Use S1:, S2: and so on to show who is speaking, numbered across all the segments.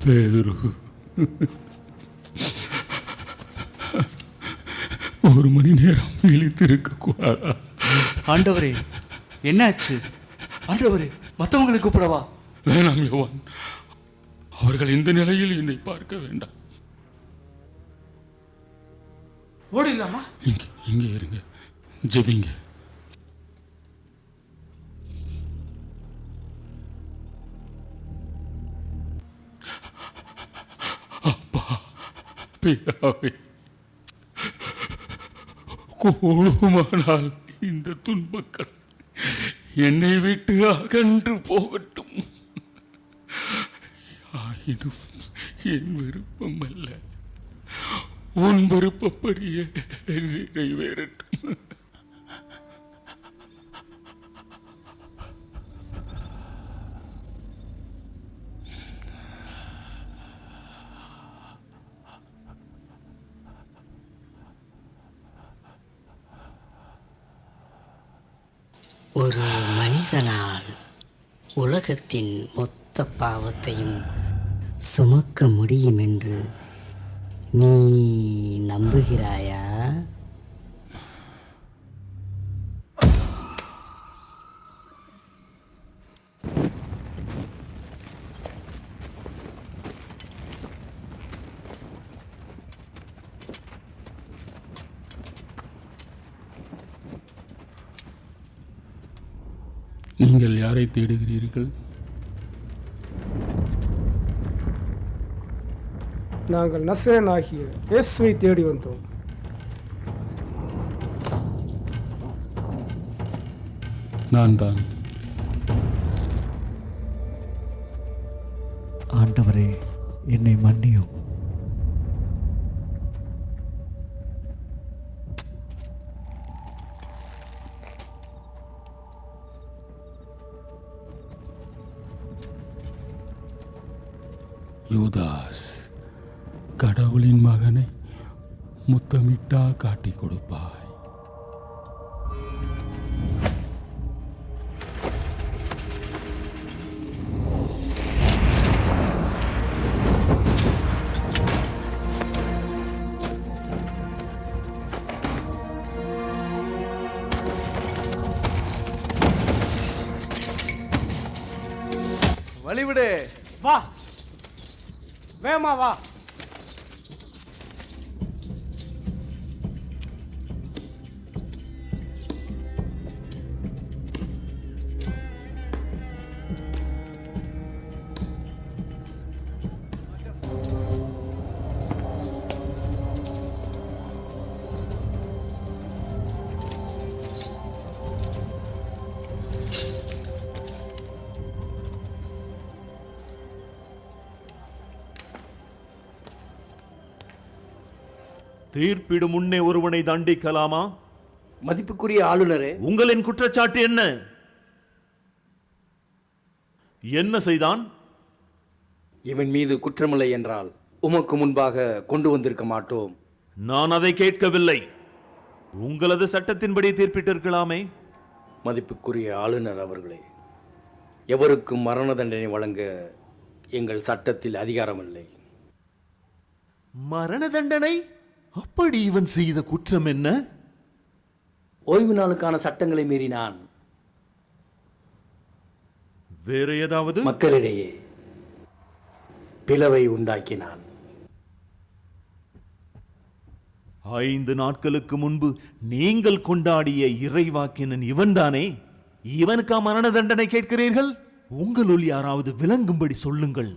S1: பேதுரு, 1 மணி நேரம் விழித்திருக்க கூடாதா?
S2: ஆண்டவரே, என்னாச்சு? ஆண்டவரே, மற்றவங்களை கூப்பிடவா?
S1: வேணாம் யோவான், அவர்கள் இந்த நிலையில் என்னை பார்க்க வேண்டாம்.
S2: ஓடிடலாமா?
S1: இங்கே இருங்க, ஜெபிங்க. அப்பா பிதாவே, கூடுமானால் இந்த துன்பங்கள் என்னை விட்டு அகன்று போகட்டும். ஆயினும் என் விருப்பம் அல்ல, உன் விருப்பப்படியே நிறைவேறட்டும்.
S3: ஒரு மனிதனால் உலகத்தின் மொத்த பாவத்தையும் சுமக்க முடியும் என்று நீ நம்புகிறாயா?
S1: நீங்கள் யாரை தேடுகிறீர்கள்?
S4: நாங்கள் நசரேயனாகிய இயேசுவை தேடி வந்தோம்.
S1: நான் தான்.
S5: ஆண்டவரே, என்னை மன்னியும்.
S1: யூதாஸ், கடவுளின் மகனை முத்தமிட்டா காட்டி கொடுப்பாய்.
S2: வழிவிடு.
S4: வா, வேமா வா.
S6: தீர்ப்பிடும் முன்னே ஒருவனை தண்டிக்கலாமா?
S2: மதிப்புக்குரிய ஆளுநரே,
S6: உங்களின் குற்றச்சாட்டு என்ன? என்ன செய்தான்?
S2: இவன் மீது குற்றமில்லை என்றால் உமக்கு முன்பாக கொண்டு வந்திருக்க மாட்டோம்.
S6: நான் அதை கேட்கவில்லை. உங்களது சட்டத்தின்படி தீர்ப்பிட்டிருக்கலாமே.
S2: மதிப்புக்குரிய ஆளுநர் அவர்களே, எவருக்கும் மரண தண்டனை வழங்க எங்கள் சட்டத்தில் அதிகாரமில்லை.
S6: மரண தண்டனை? அப்படி இவன் செய்த குற்றம் என்ன?
S2: ஓய்வு நாளுக்கான சட்டங்களை மீறினான்.
S6: வேற ஏதாவது?
S2: மக்களிடையே பிளவை உண்டாக்கினான்.
S6: 5 நாட்களுக்கு முன்பு நீங்கள் கொண்டாடிய இறைவாக்கினன் இவன்தானே? இவனுக்கா மரண தண்டனை கேட்கிறீர்கள்? உங்களுள் யாராவது விளங்கும்படி சொல்லுங்கள்.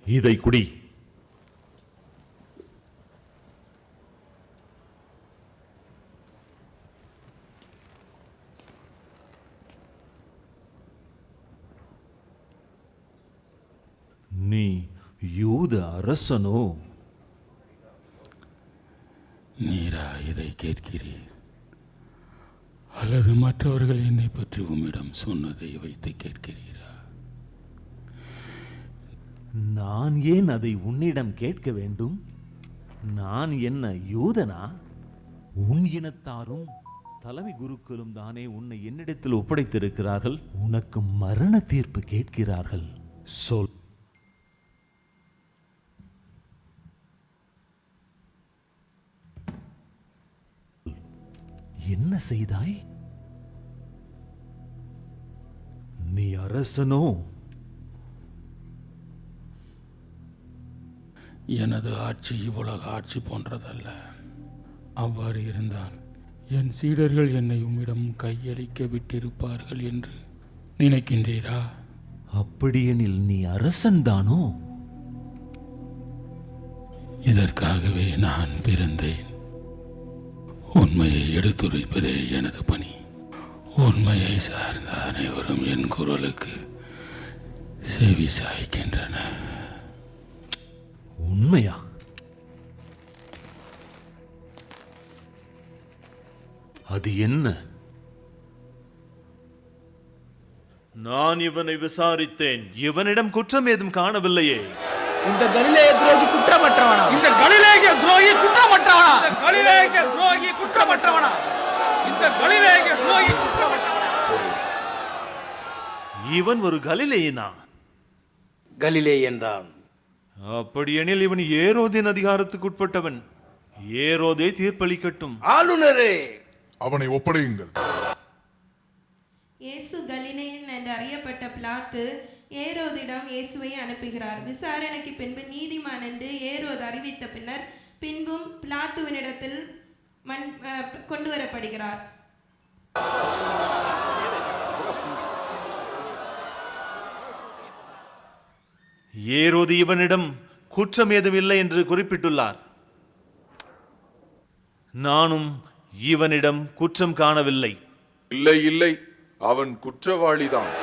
S6: இதை குடி. நீ யூத அரசனோ?
S1: நீரா இதை கேட்கிறீர்? அல்லது மற்றவர்கள் என்னை பற்றி உம்மிடம் சொன்னதை வைத்து கேட்கிறீரா?
S6: நான் ஏன் அதை உன்னிடம் கேட்க வேண்டும்? நான் என்ன யூதனா? உன் இனத்தாரும் தலைமை குருக்களும் தானே உன்னை என்னிடத்தில் ஒப்படைத்திருக்கிறார்கள். உனக்கு மரண தீர்ப்பு கேட்கிறார்கள். சொல். என்ன செய்தாய்? நீ அரசனோ?
S1: எனது ஆட்சி இவ்வுலக ஆட்சி போன்றதல்ல. அவ்வாறு இருந்தால் என் சீடர்கள் என்னை உம்மிடம் கையளிக்க விட்டிருப்பார்கள் என்று நினைக்கின்றீரா?
S6: அப்படியெனில் நீ அரசன்தானோ?
S1: இதற்காகவே நான் பிறந்தேன். உண்மையை எடுத்துரைப்பதே எனது பணி. உண்மையை சார்ந்த அனைவரும் என் குரலுக்கு செவி சாய்க்கின்றனர்.
S6: உண்மையா? அது என்ன? நான் இவனை விசாரித்தேன். இவனிடம் குற்றம் ஏதும் காணவில்லையே.
S7: இந்த கலிலேய துரோகி குற்றமற்றவனா? இந்த கலிலேய துரோகி குற்றமற்றவனா? இந்த கலிலேய துரோகி குற்றமற்றவனா? இந்த கலிலேய துரோகி குற்றமற்றவனா?
S6: இவன் ஒரு கலிலேயனா?
S2: கலிலேயன் தான்.
S6: அப்படியெனில் இவன் ஏரோதின் அதிகாரத்துக்கு உட்பட்டவன். ஏரோதே தீர்ப்பளிக்கட்டும்.
S2: ஆளுநரே,
S8: அவனை ஒப்படையுங்கள்.
S9: இயேசு கலிலேயன் என்று அறியப்பட்ட பிலாத்து ஏரோதிடம் இயேசுவை அனுப்புகிறார். விசாரணைக்கு பின்பு நீதிமான் என்று ஏரோது அறிவித்த பின்பும் பிலாத்துவினிடத்தில் கொண்டு வரப்படுகிறார்.
S6: ஏரோது இவனிடம் குற்றம் ஏதும் இல்லை என்று குறிப்பிட்டுள்ளார். நானும் இவனிடம் குற்றம் காணவில்லை.
S8: இல்லை இல்லை, அவன் குற்றவாளிதான்.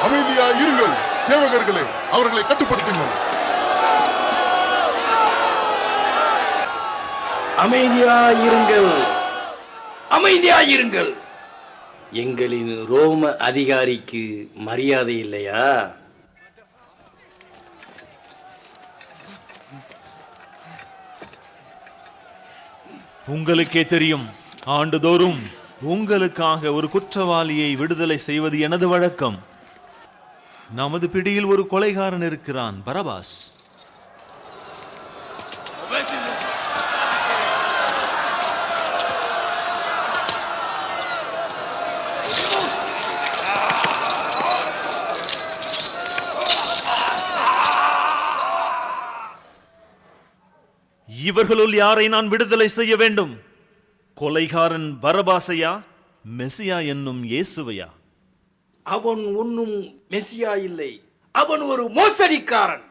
S8: அமைதியாய் இருங்கள் சேவகர்களே, அவர்களை கட்டுப்படுத்துங்கள்.
S2: அமைதியாயிருங்கள், அமைதியாயிருங்கள். எங்களின் ரோம அதிகாரிக்கு மரியாதை இல்லையா?
S6: உங்களுக்கே தெரியும், ஆண்டுதோறும் உங்களுக்காக ஒரு குற்றவாளியை விடுதலை செய்வது எனது வழக்கம். நமது பிடியில் ஒரு கொலைகாரன் இருக்கிறான், பரபாஸ். இவர்களுள் யாரை நான் விடுதலை செய்ய வேண்டும்? கொலைகாரன் பரபாசையா, மெசியா என்னும் இயேசுவையா?
S2: அவன் ஒன்னும் மெசியா இல்லை, அவன் ஒரு மோசடிக்காரன்.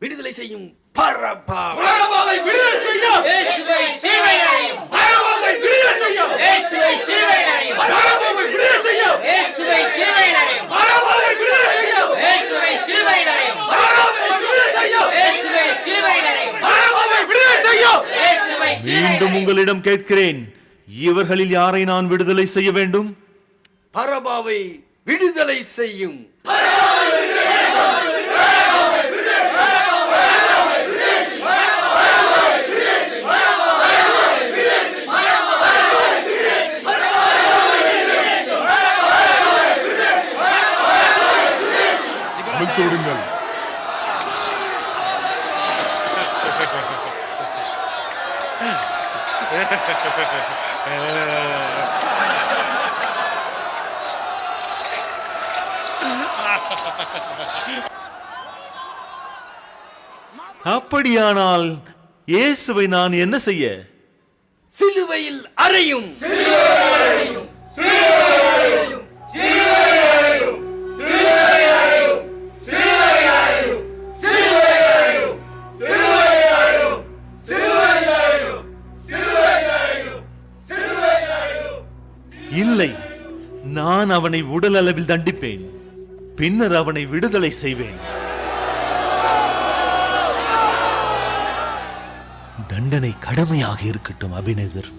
S2: விடுதலை செய்யும்
S7: பரபாவை விடுதலை செய்யும். இயேசுவை சிலுவையிலறையும். பரபாவை விடுதலை செய்யும். இயேசுவை சிலுவையிலறையும். பரபாவை விடுதலை செய்யும். இயேசுவை சிலுவையிலறையும். பரபாவை விடுதலை செய்யும். இயேசுவை சிலுவையிலறையும். பரபாவை விடுதலை செய்யும். இயேசுவை சிலுவையிலறையும். பரபாவை விடுதலை செய்யும். இயேசுவை சிலுவையிலறையும்.
S6: மீண்டும் உங்களிடம் கேட்கிறேன், இவர்களில் யாரை நான் விடுதலை செய்ய வேண்டும்?
S2: பரபாவை விடுதலை செய்யும்.
S8: அவிழ்த்து விடுங்கள்.
S6: அப்படியானால் இயேசுவை நான் என்ன செய்ய?
S2: சிலுவையில் அறையும்.
S6: இல்லை, நான் அவனை உடல் அளவில் தண்டிப்பேன், பின்னர் அவனை விடுதலை செய்வேன். தண்டனை கடுமையாக இருக்கட்டும் அபிநேதர்.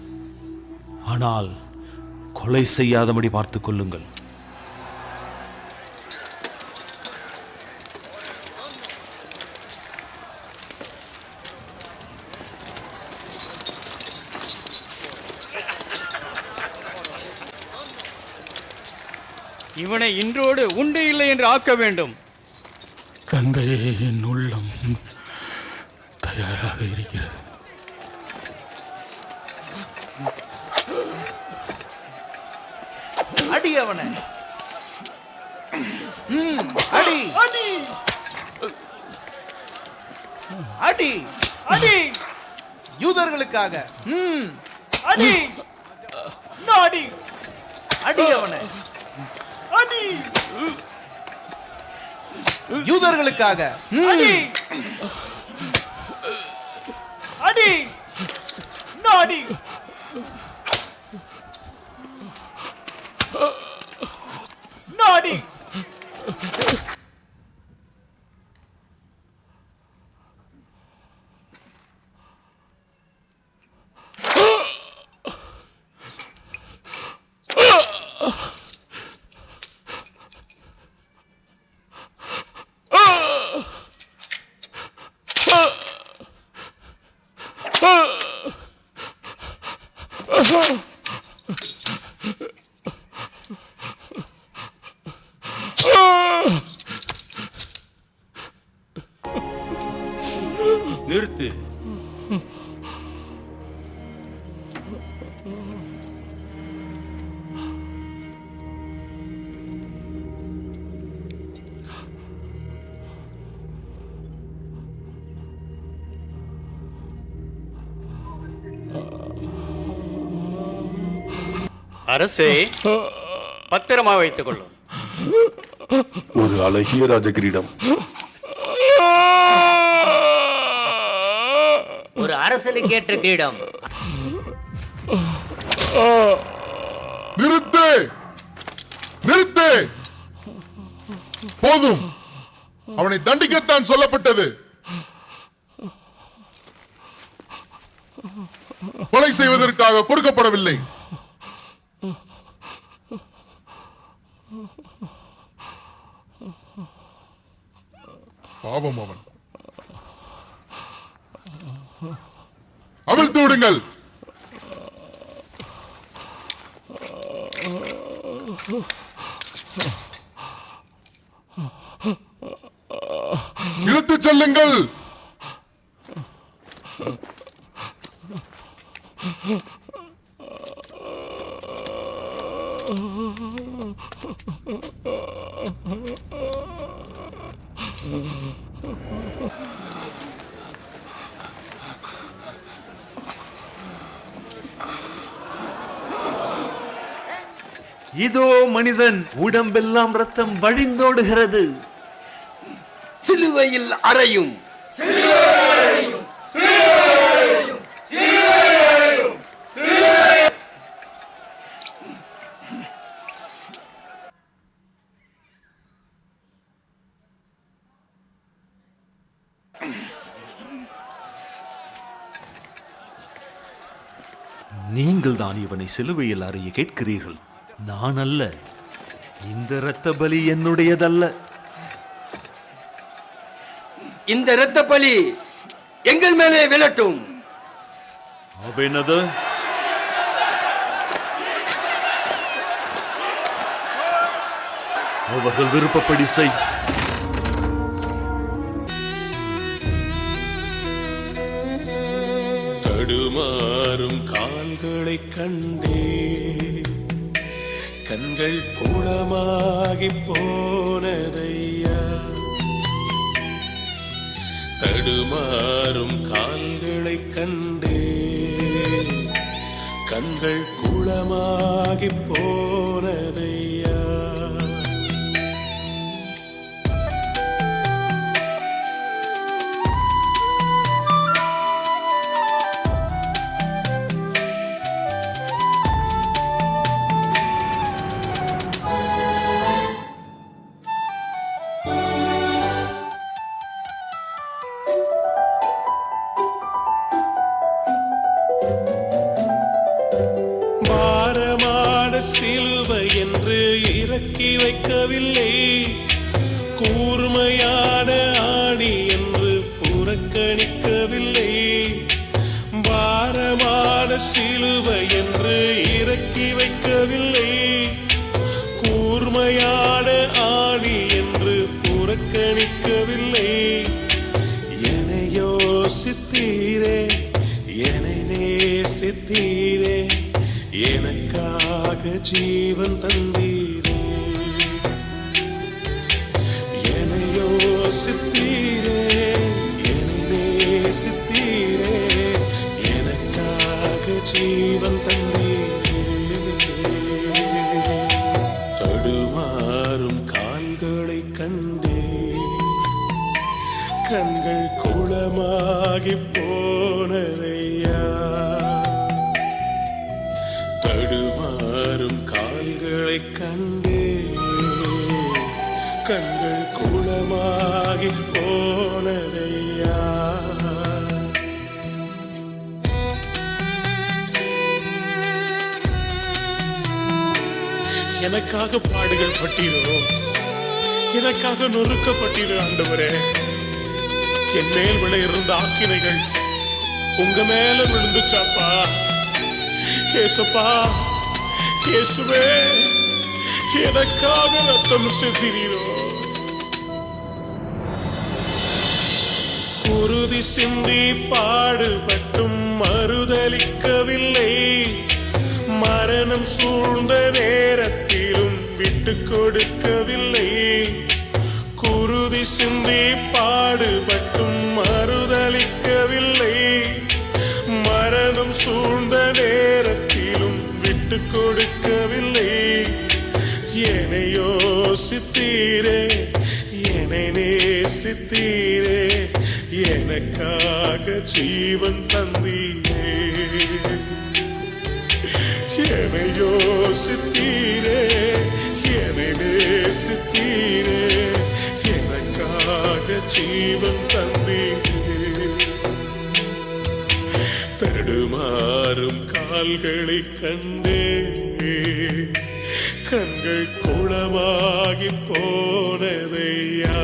S6: ஆனால் கொலை செய்யாதபடி பார்த்துக் கொள்ளுங்கள்.
S10: இவனை இன்றோடு உண்டு இல்லை என்று ஆக்க வேண்டும்.
S1: தந்தையே, என் உள்ளம் தயாராக இருக்கிறது.
S10: அடி அவனை, அடி அடி அடி அடி, யூதர்களுக்காக அடி அடி அடி அவனை, அடி யூதர்களுக்காக அடி அடி அடி அடி.
S6: நிறுத்து.
S10: அரசே, பத்திரமா வைத்துக் கொள்ளும்.
S8: ஒரு அழகிய ராஜகிரீடம்.
S7: ஒரு அரசனுக்கு ஏற்ற கிரீடம்.
S8: நிறுத்து, நிறுத்து. போதும். அவனை தண்டிக்கத்தான் சொல்லப்பட்டது. கொலை செய்வதற்காக கொடுக்கப்படவில்லை. பாவம் அவன். அவிழ்த்து விடுங்கள். இழுத்துச் செல்லுங்கள்.
S6: இதோ மனிதன், உடம்பெல்லாம் ரத்தம் வழிந்தோடுகிறது.
S2: சிலுவையில் அறையும்.
S6: நீங்கள் தான் இவனை சிலுவையில் அறைய கேட்கிறீர்கள். நான் அல்ல. இந்த இரத்த பலி என்னுடையதல்ல.
S2: இந்த இரத்த பலி எங்கள் மேலே விழட்டும்.
S6: அபேனது, அவர்கள் விருப்பப்படி செய்.
S11: தடுமாறும் கால்களை கண்டே கண்கள் குளமாகி போனதையா. தடுமாறும் கால்களை கண்டே கண்கள் குளமாகி போனதையா. வைக்கவில்லை. கூர்மையான ஆணி என்று புறக்கணிக்கவில்லை. பாரமான சிலுவை என்று இறக்கி வைக்கவில்லை. கூர்மையான ஆணி என்று புறக்கணிக்கவில்லை. என்னை யோசித்தீரே, என்னை நேசித்தீரே, எனக்காக ஜீவன் தந்தீரே. என்னை யோசித்தீரே, என்னை நேசித்தீரே, எனக்காக ஜீவன் தந்தீரே. தடுமாறும் கால்களை கண்டே, கண்கள் குளமாகி போனதையா. தடுமாறும் கால்களை கண்டே, கண்கள் குளமாகி போனதையா. எனக்காக பாடுகள் பட்டீரோ, எனக்காக நொறுக்கப்பட்டீரோ ஆண்டவரே. என் மேல் விழ இருந்த ஆக்கினைகள் உங்க மேல விழுந்துச்சாப்பா. ஏசப்பா, இயேசுவே, எனக்காக ரத்தம் சிந்தினீரோ. குருதி சிந்தி பாடுபட்டும் மறுதலிக்கவில்லை. மரணம் சூழ்ந்த நேரத்திலும் விட்டு கொடுக்கவில்லை. குருதி சிந்தி பாடுபட்டும் மறுதலிக்கவில்லை. மரணம் சூழ்ந்த நேரத்திலும் விட்டு கொடுக்கவில்லை. என்னை யோசித்தீரே, என்னை நேசித்தீரே, எனக்காக ஜீவன் தந்தீரே. என்னை யோசித்தீரே, என்னை நேசித்தீரே, எனக்காக ஜீவன் தந்தீரே. தடுமாறும் கால்களை கண்டே, கண்கள் குளமாகி போனதையா.